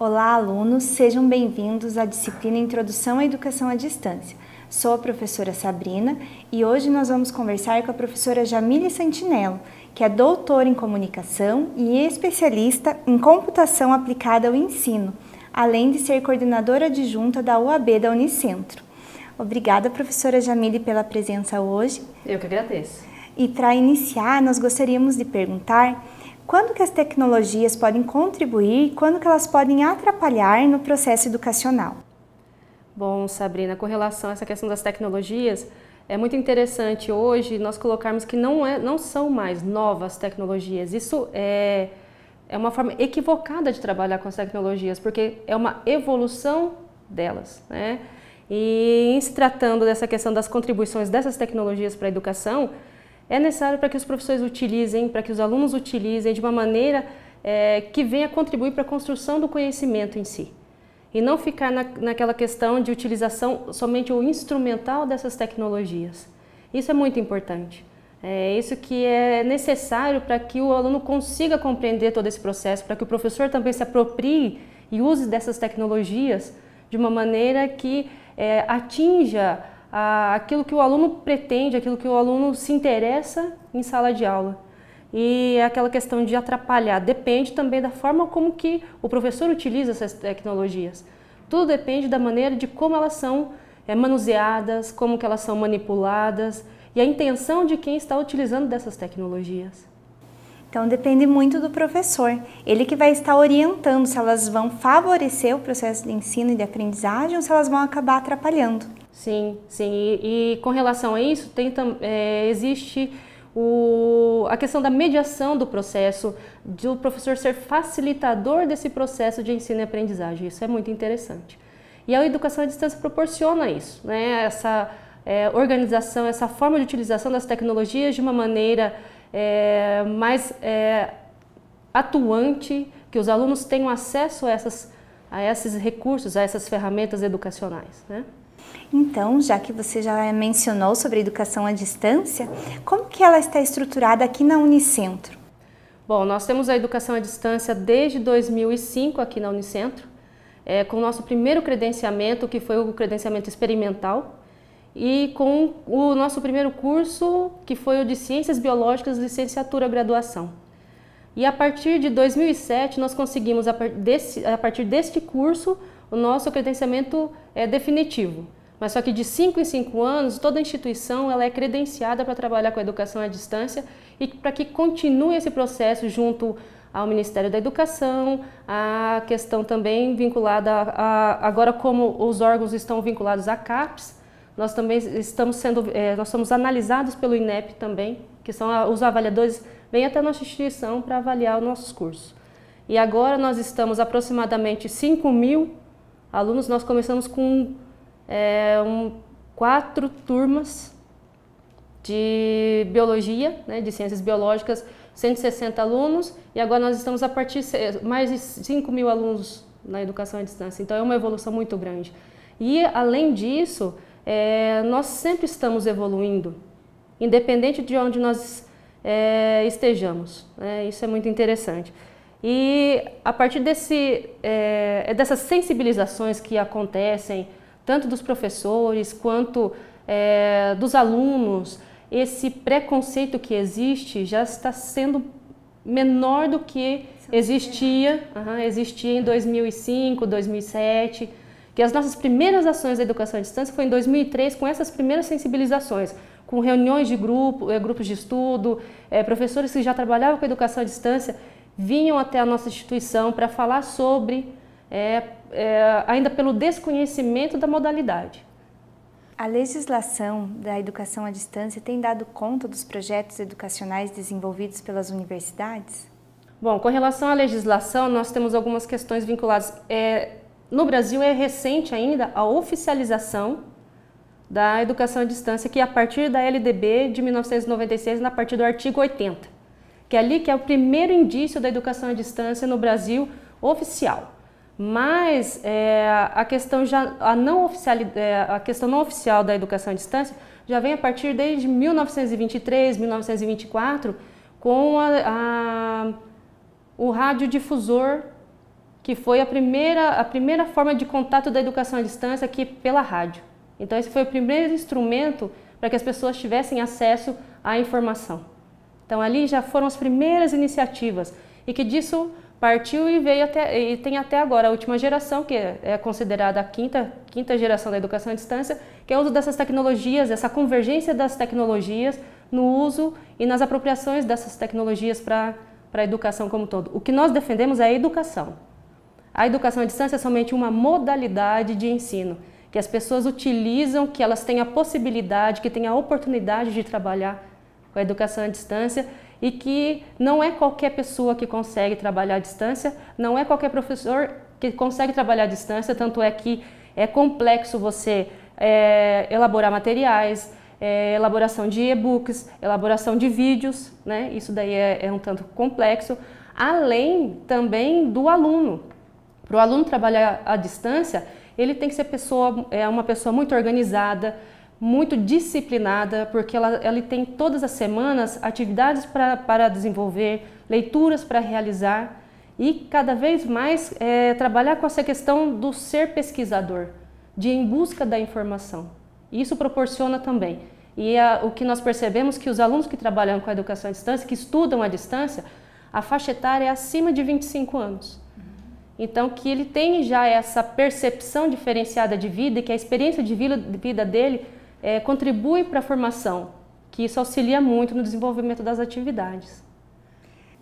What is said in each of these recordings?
Olá, alunos! Sejam bem-vindos à disciplina Introdução à Educação à Distância. Sou a professora Sabrina e hoje nós vamos conversar com a professora Jamile Santinello, que é doutora em comunicação e especialista em computação aplicada ao ensino, além de ser coordenadora adjunta da UAB da Unicentro. Obrigada, professora Jamile, pela presença hoje. Eu que agradeço. E para iniciar, nós gostaríamos de perguntar quando que as tecnologias podem contribuir e quando que elas podem atrapalhar no processo educacional? Bom, Sabrina, com relação a essa questão das tecnologias, é muito interessante hoje nós colocarmos que não são mais novas tecnologias. Isso é uma forma equivocada de trabalhar com as tecnologias, porque é uma evolução delas, né? E em se tratando dessa questão das contribuições dessas tecnologias para a educação, é necessário para que os professores utilizem, para que os alunos utilizem de uma maneira que venha contribuir para a construção do conhecimento em si. E não ficar naquela questão de utilização somente o instrumental dessas tecnologias. Isso é muito importante. É isso que é necessário para que o aluno consiga compreender todo esse processo, para que o professor também se aproprie e use dessas tecnologias de uma maneira que atinja aquilo que o aluno pretende, aquilo que o aluno se interessa em sala de aula. E aquela questão de atrapalhar depende também da forma como que o professor utiliza essas tecnologias. Tudo depende da maneira de como elas são manuseadas, como que elas são manipuladas e a intenção de quem está utilizando dessas tecnologias. Então depende muito do professor, ele que vai estar orientando se elas vão favorecer o processo de ensino e de aprendizagem ou se elas vão acabar atrapalhando. Sim, sim. E com relação a isso, existe a questão da mediação do processo, de o professor ser facilitador desse processo de ensino e aprendizagem. Isso é muito interessante. E a educação à distância proporciona isso, né? Essa organização, essa forma de utilização das tecnologias de uma maneira mais atuante, que os alunos tenham acesso a esses recursos, a essas ferramentas educacionais, né? Então, já que você já mencionou sobre a educação à distância, como que ela está estruturada aqui na Unicentro? Bom, nós temos a educação à distância desde 2005 aqui na Unicentro, com o nosso primeiro credenciamento, que foi o credenciamento experimental, e com o nosso primeiro curso, que foi o de Ciências Biológicas, licenciatura graduação. E a partir de 2007, nós conseguimos, a partir deste curso, o nosso credenciamento definitivo. Mas só que de 5 em 5 anos, toda instituição ela é credenciada para trabalhar com a educação à distância e para que continue esse processo junto ao Ministério da Educação, a questão também vinculada agora como os órgãos estão vinculados à CAPES, nós também nós somos analisados pelo INEP também, que são os avaliadores, vêm até a nossa instituição para avaliar os nossos cursos. E agora nós estamos aproximadamente 5.000 alunos, nós começamos com 4 turmas de biologia, né, de ciências biológicas, 160 alunos, e agora nós estamos a partir de mais de 5.000 alunos na educação à distância, então é uma evolução muito grande. E além disso, nós sempre estamos evoluindo, independente de onde nós estejamos, né, isso é muito interessante. E a partir dessas sensibilizações que acontecem, tanto dos professores quanto dos alunos, esse preconceito que existe já está sendo menor do que existia em 2005, 2007, que as nossas primeiras ações da educação à distância foi em 2003, com essas primeiras sensibilizações, com reuniões de grupos de estudo, professores que já trabalhavam com a educação à distância, vinham até a nossa instituição para falar sobre, ainda pelo desconhecimento da modalidade. A legislação da educação à distância tem dado conta dos projetos educacionais desenvolvidos pelas universidades? Bom, com relação à legislação, nós temos algumas questões vinculadas. No Brasil é recente ainda a oficialização da educação à distância, que é a partir da LDB de 1996, a partir do artigo 80, que é ali que é o primeiro indício da educação à distância no Brasil oficial. Mas a questão não oficial da educação à distância já vem a partir desde 1923, 1924, com o radiodifusor que foi a primeira forma de contato da educação à distância aqui pela rádio. Então esse foi o primeiro instrumento para que as pessoas tivessem acesso à informação. Então ali já foram as primeiras iniciativas e que disso partiu e veio e tem até agora a última geração, que é considerada a quinta geração da educação à distância, que é o uso dessas tecnologias, essa convergência das tecnologias no uso e nas apropriações dessas tecnologias para a educação como um todo. O que nós defendemos é a educação. A educação à distância é somente uma modalidade de ensino, que as pessoas utilizam, que elas têm a possibilidade, que têm a oportunidade de trabalhar com a educação à distância e que não é qualquer pessoa que consegue trabalhar à distância, não é qualquer professor que consegue trabalhar à distância, tanto é que é complexo você elaborar materiais, elaboração de e-books, elaboração de vídeos, né? Isso daí é um tanto complexo, além também do aluno. Para o aluno trabalhar à distância, ele tem que ser uma pessoa muito organizada, muito disciplinada, porque ela tem todas as semanas atividades para desenvolver, leituras para realizar e cada vez mais trabalhar com essa questão do ser pesquisador, de ir em busca da informação. Isso proporciona também. E o que nós percebemos que os alunos que trabalham com a educação à distância, que estudam à distância, a faixa etária é acima de 25 anos. Então, que ele tem já essa percepção diferenciada de vida e que a experiência de vida dele contribui para a formação, que isso auxilia muito no desenvolvimento das atividades.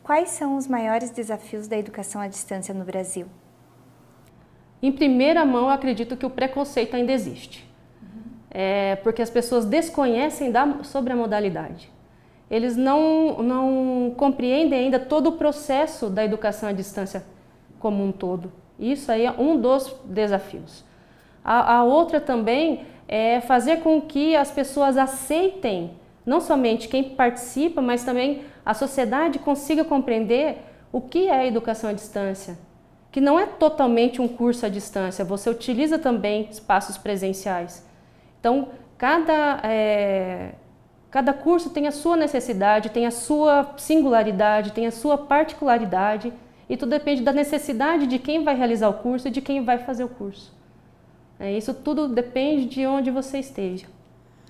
Quais são os maiores desafios da educação à distância no Brasil? Em primeira mão, eu acredito que o preconceito ainda existe. Porque as pessoas desconhecem sobre a modalidade. Eles não compreendem ainda todo o processo da educação à distância como um todo. Isso aí é um dos desafios. A outra também é fazer com que as pessoas aceitem, não somente quem participa, mas também a sociedade consiga compreender o que é a educação à distância. Que não é totalmente um curso à distância, você utiliza também espaços presenciais. Então, cada curso tem a sua necessidade, tem a sua singularidade, tem a sua particularidade, e tudo depende da necessidade de quem vai realizar o curso e de quem vai fazer o curso. Isso tudo depende de onde você esteja.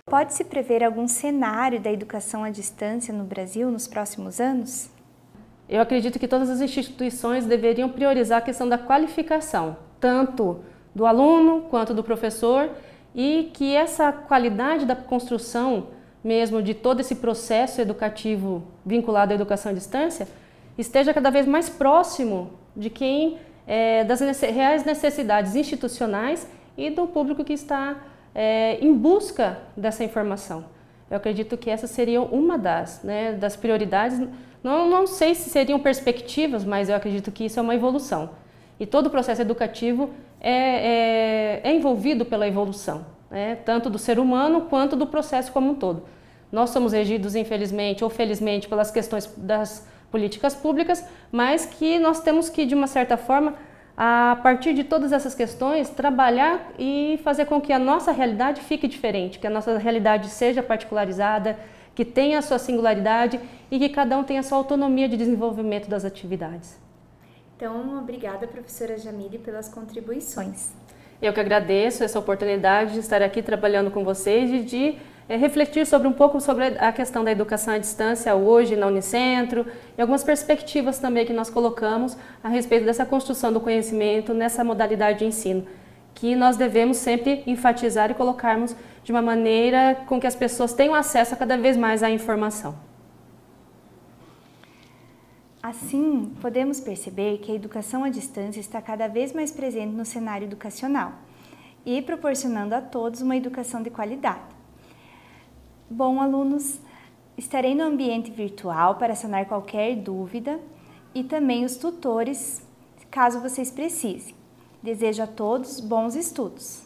Pode-se prever algum cenário da educação à distância no Brasil nos próximos anos? Eu acredito que todas as instituições deveriam priorizar a questão da qualificação, tanto do aluno quanto do professor, e que essa qualidade da construção mesmo de todo esse processo educativo vinculado à educação à distância esteja cada vez mais próximo de das reais necessidades institucionais e do público que está em busca dessa informação. Eu acredito que essa seria uma das prioridades. Não sei se seriam perspectivas, mas eu acredito que isso é uma evolução. E todo o processo educativo é envolvido pela evolução, tanto do ser humano quanto do processo como um todo. Nós somos regidos, infelizmente ou felizmente, pelas questões das políticas públicas, mas que nós temos que, de uma certa forma, a partir de todas essas questões, trabalhar e fazer com que a nossa realidade fique diferente, que a nossa realidade seja particularizada, que tenha a sua singularidade e que cada um tenha a sua autonomia de desenvolvimento das atividades. Então, obrigada, professora Jamile, pelas contribuições. Eu que agradeço essa oportunidade de estar aqui trabalhando com vocês e de refletir um pouco sobre a questão da educação à distância hoje na Unicentro e algumas perspectivas também que nós colocamos a respeito dessa construção do conhecimento nessa modalidade de ensino, que nós devemos sempre enfatizar e colocarmos de uma maneira com que as pessoas tenham acesso a cada vez mais à informação. Assim, podemos perceber que a educação à distância está cada vez mais presente no cenário educacional e proporcionando a todos uma educação de qualidade. Bom, alunos, estarei no ambiente virtual para sanar qualquer dúvida e também os tutores, caso vocês precisem. Desejo a todos bons estudos!